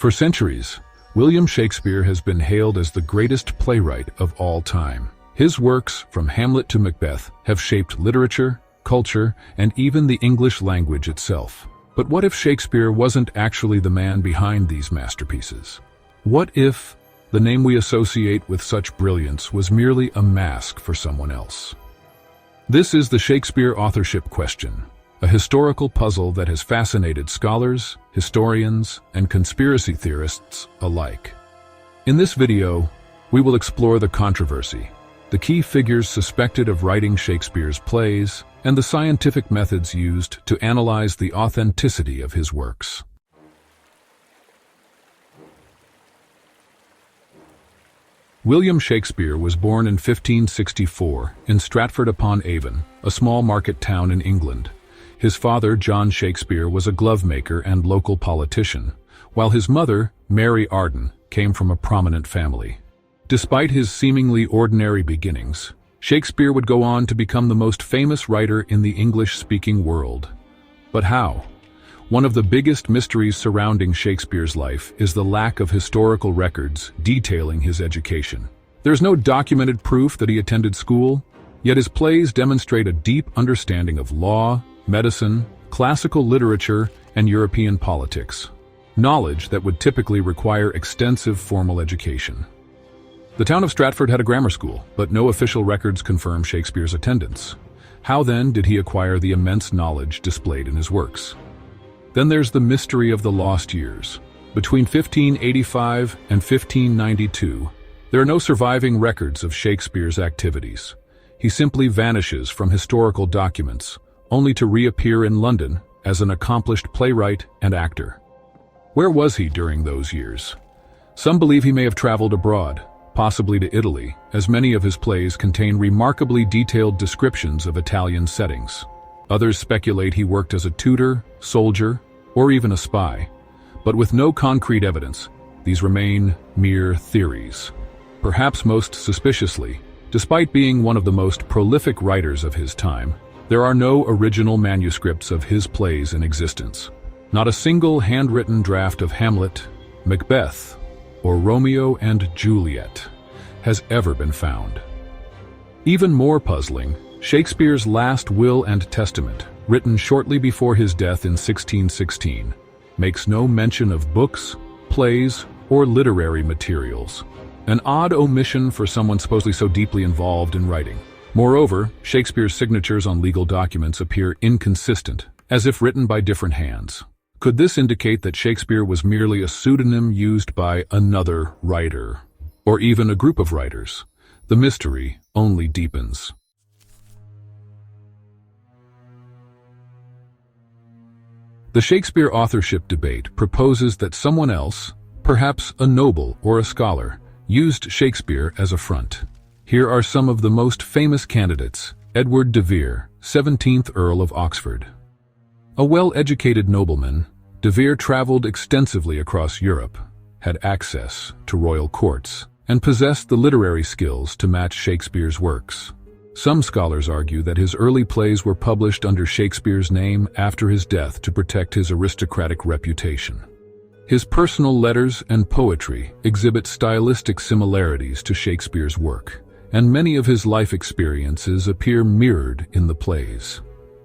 For centuries, William Shakespeare has been hailed as the greatest playwright of all time. His works, from Hamlet to Macbeth, have shaped literature, culture, and even the English language itself. But what if Shakespeare wasn't actually the man behind these masterpieces? What if the name we associate with such brilliance was merely a mask for someone else? This is the Shakespeare authorship question, a historical puzzle that has fascinated scholars, historians, and conspiracy theorists alike. In this video, we will explore the controversy, the key figures suspected of writing Shakespeare's plays, and the scientific methods used to analyze the authenticity of his works. William Shakespeare was born in 1564 in Stratford-upon-Avon, a small market town in England. His father, John Shakespeare, was a glovemaker and local politician, while his mother, Mary Arden, came from a prominent family. Despite his seemingly ordinary beginnings, Shakespeare would go on to become the most famous writer in the English-speaking world. But how? One of the biggest mysteries surrounding Shakespeare's life is the lack of historical records detailing his education. There's no documented proof that he attended school, yet his plays demonstrate a deep understanding of law, medicine, classical literature, and European politics, knowledge that would typically require extensive formal education. The town of Stratford had a grammar school, but no official records confirm Shakespeare's attendance. How then did he acquire the immense knowledge displayed in his works? Then there's the mystery of the lost years. Between 1585 and 1592, there are no surviving records of Shakespeare's activities. He simply vanishes from historical documents, only to reappear in London as an accomplished playwright and actor. Where was he during those years? Some believe he may have traveled abroad, possibly to Italy, as many of his plays contain remarkably detailed descriptions of Italian settings. Others speculate he worked as a tutor, soldier, or even a spy. But with no concrete evidence, these remain mere theories. Perhaps most suspiciously, despite being one of the most prolific writers of his time, there are no original manuscripts of his plays in existence. Not a single handwritten draft of Hamlet, Macbeth, or Romeo and Juliet has ever been found. Even more puzzling, Shakespeare's last will and testament, written shortly before his death in 1616, makes no mention of books, plays, or literary materials. An odd omission for someone supposedly so deeply involved in writing. Moreover, Shakespeare's signatures on legal documents appear inconsistent, as if written by different hands. Could this indicate that Shakespeare was merely a pseudonym used by another writer, or even a group of writers? The mystery only deepens. The Shakespeare authorship debate proposes that someone else, perhaps a noble or a scholar, used Shakespeare as a front. Here are some of the most famous candidates. Edward de Vere, 17th Earl of Oxford. A well-educated nobleman, de Vere traveled extensively across Europe, had access to royal courts, and possessed the literary skills to match Shakespeare's works. Some scholars argue that his early plays were published under Shakespeare's name after his death to protect his aristocratic reputation. His personal letters and poetry exhibit stylistic similarities to Shakespeare's work, and many of his life experiences appear mirrored in the plays.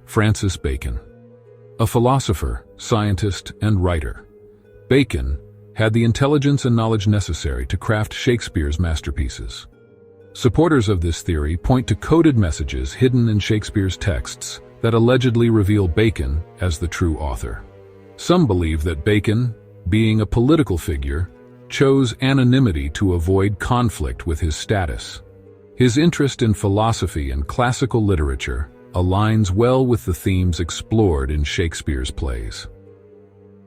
Francis Bacon. A philosopher, scientist, and writer, Bacon had the intelligence and knowledge necessary to craft Shakespeare's masterpieces. Supporters of this theory point to coded messages hidden in Shakespeare's texts that allegedly reveal Bacon as the true author. Some believe that Bacon, being a political figure, chose anonymity to avoid conflict with his status. His interest in philosophy and classical literature aligns well with the themes explored in Shakespeare's plays.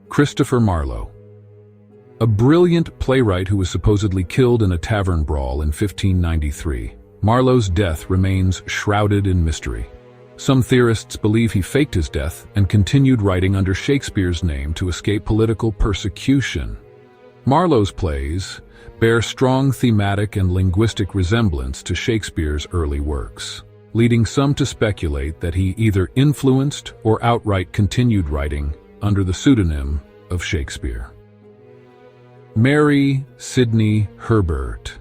Christopher Marlowe. A brilliant playwright who was supposedly killed in a tavern brawl in 1593, Marlowe's death remains shrouded in mystery. Some theorists believe he faked his death and continued writing under Shakespeare's name to escape political persecution. Marlowe's plays bear strong thematic and linguistic resemblance to Shakespeare's early works, leading some to speculate that he either influenced or outright continued writing under the pseudonym of Shakespeare. Mary Sidney Herbert.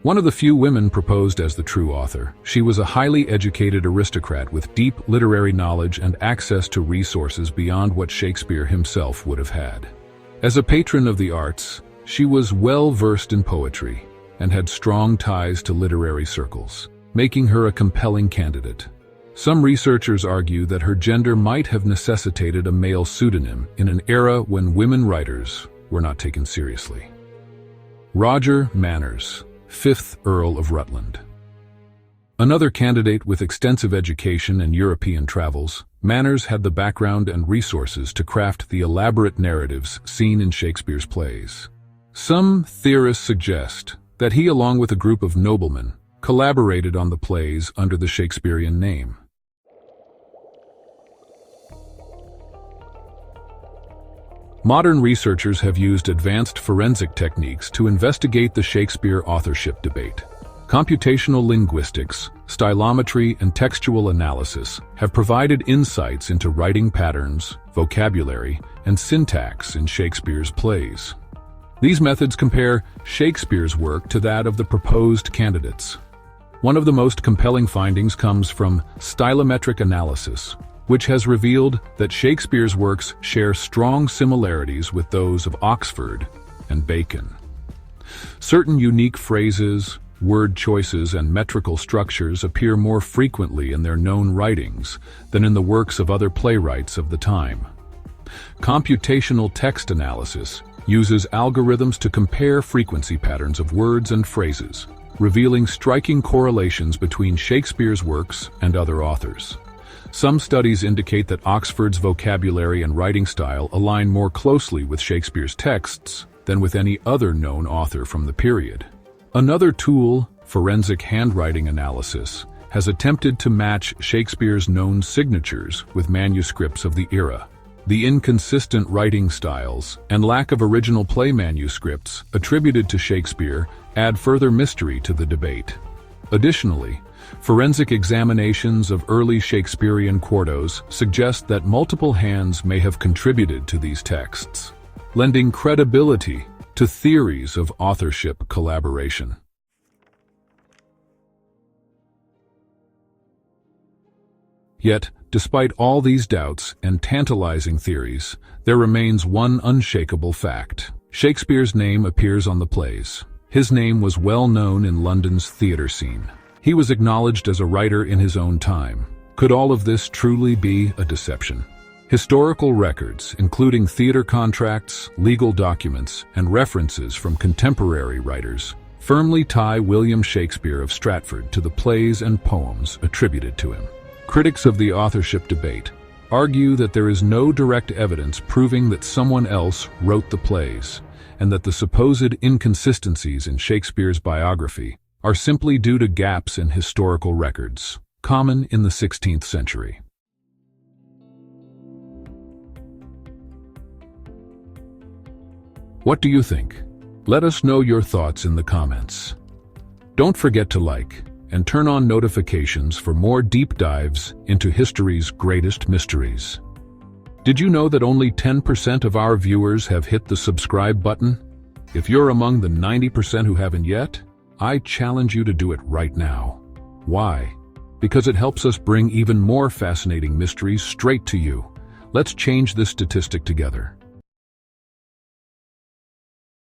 One of the few women proposed as the true author, she was a highly educated aristocrat with deep literary knowledge and access to resources beyond what Shakespeare himself would have had. As a patron of the arts, she was well versed in poetry and had strong ties to literary circles, making her a compelling candidate. Some researchers argue that her gender might have necessitated a male pseudonym in an era when women writers were not taken seriously. Roger Manners, 5th Earl of Rutland. Another candidate with extensive education and European travels, Manners had the background and resources to craft the elaborate narratives seen in Shakespeare's plays. Some theorists suggest that he, along with a group of noblemen, collaborated on the plays under the Shakespearean name. Modern researchers have used advanced forensic techniques to investigate the Shakespeare authorship debate. Computational linguistics, stylometry, and textual analysis have provided insights into writing patterns, vocabulary, and syntax in Shakespeare's plays. These methods compare Shakespeare's work to that of the proposed candidates. One of the most compelling findings comes from stylometric analysis, which has revealed that Shakespeare's works share strong similarities with those of Oxford and Bacon. Certain unique phrases, word choices, and metrical structures appear more frequently in their known writings than in the works of other playwrights of the time. Computational text analysis uses algorithms to compare frequency patterns of words and phrases, revealing striking correlations between Shakespeare's works and other authors. Some studies indicate that Oxford's vocabulary and writing style align more closely with Shakespeare's texts than with any other known author from the period. Another tool, forensic handwriting analysis, has attempted to match Shakespeare's known signatures with manuscripts of the era. The inconsistent writing styles and lack of original play manuscripts attributed to Shakespeare add further mystery to the debate. Additionally, forensic examinations of early Shakespearean quartos suggest that multiple hands may have contributed to these texts, lending credibility to theories of authorship collaboration. Yet, despite all these doubts and tantalizing theories, there remains one unshakable fact. Shakespeare's name appears on the plays. His name was well known in London's theatre scene. He was acknowledged as a writer in his own time. Could all of this truly be a deception? Historical records, including theatre contracts, legal documents, and references from contemporary writers, firmly tie William Shakespeare of Stratford to the plays and poems attributed to him. Critics of the authorship debate argue that there is no direct evidence proving that someone else wrote the plays, and that the supposed inconsistencies in Shakespeare's biography are simply due to gaps in historical records, common in the 16th century. What do you think? Let us know your thoughts in the comments. Don't forget to like and turn on notifications for more deep dives into history's greatest mysteries. Did you know that only 10% of our viewers have hit the subscribe button? If you're among the 90% who haven't yet, I challenge you to do it right now. Why? Because it helps us bring even more fascinating mysteries straight to you. Let's change this statistic together.